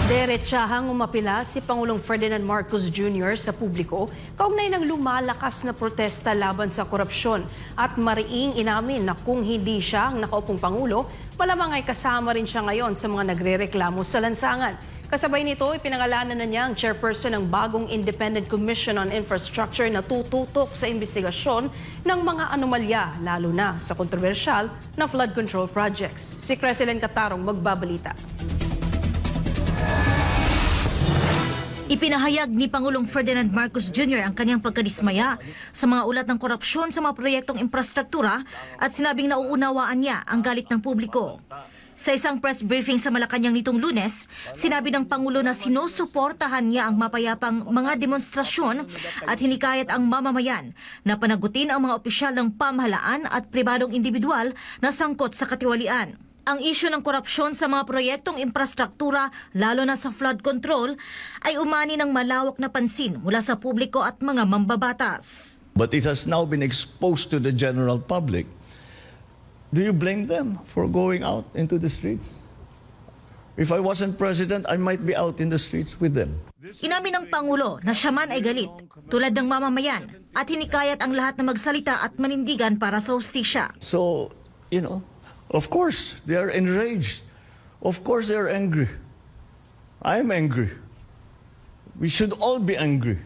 Deretsahang umapila si Pangulong Ferdinand Marcos Jr. sa publiko kaugnay ng lumalakas na protesta laban sa korupsyon at mariing inamin na kung hindi siya ang nakaupong Pangulo, malamang ay kasama rin siya ngayon sa mga nagrereklamo sa lansangan. Kasabay nito, ipinangalanan na niya ang chairperson ng bagong Independent Commission on Infrastructure na tututok sa investigasyon ng mga anomalya, lalo na sa kontrobersyal na flood control projects. Si Creseline Catarong magbabalita. Ipinahayag ni Pangulong Ferdinand Marcos Jr. ang kanyang pagkadismaya sa mga ulat ng korupsyon sa mga proyektong infrastruktura at sinabing nauunawaan niya ang galit ng publiko. Sa isang press briefing sa Malacanang nitong Lunes, sinabi ng Pangulo na sinusuportahan niya ang mapayapang mga demonstrasyon at hinikayat ang mamamayan na panagutin ang mga opisyal ng pamahalaan at pribadong individual na sangkot sa katiwalian. Ang isyu ng korupsyon sa mga proyektong infrastruktura, lalo na sa flood control, ay umani ng malawak na pansin mula sa publiko at mga mambabatas. But it has now been exposed to the general public. Do you blame them for going out into the streets? If I wasn't president, I might be out in the streets with them. Inamin ng Pangulo na siya man ay galit, tulad ng mamamayan, at hinikayat ang lahat na magsalita at manindigan para sa hustisya. So, of course, they are enraged. Of course, they are angry. I am angry. We should all be angry.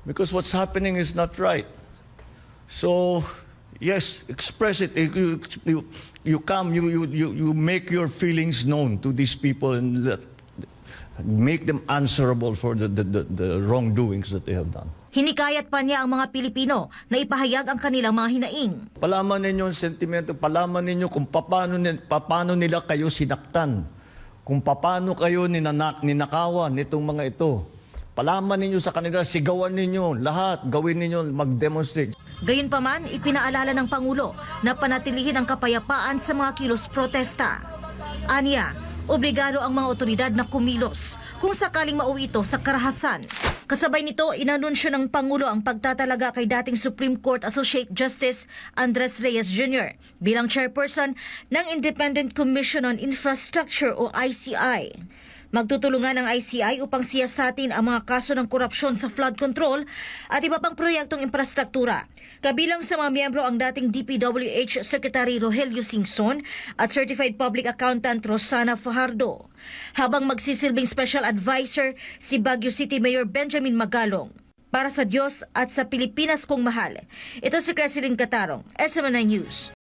Because what's happening is not right. So, yes, express it. You come, you make your feelings known to these people and make them answerable for the wrongdoings that they have done. Hinikayat pa niya ang mga Pilipino na ipahayag ang kanilang mga hinaing. Palaman ninyo ang sentimento, palaman ninyo kung paano nila kayo sinaktan, kung paano kayo ninakawan nitong mga ito. Palaman ninyo sa kanila, sigawan ninyo, lahat, gawin ninyo, mag-demonstrate. Gayunpaman, ipinaalala ng Pangulo na panatilihin ang kapayapaan sa mga kilos protesta. Aniya, obligado ang mga otoridad na kumilos kung sakaling mauwi ito sa karahasan. Kasabay nito, inanunsyo ng Pangulo ang pagtatalaga kay dating Supreme Court Associate Justice Andres Reyes Jr. bilang chairperson ng Independent Commission on Infrastructure o ICI. Magtutulungan ang ICI upang siyasatin ang mga kaso ng korupsyon sa flood control at iba pang proyektong infrastruktura. Kabilang sa mga miyembro ang dating DPWH Secretary Rogelio Singson at Certified Public Accountant Rosana Fajardo. Habang magsisilbing Special Advisor si Baguio City Mayor Benjamin Magalong. Para sa Diyos at sa Pilipinas kong mahal, ito si Creseline Catarong, SMNI News.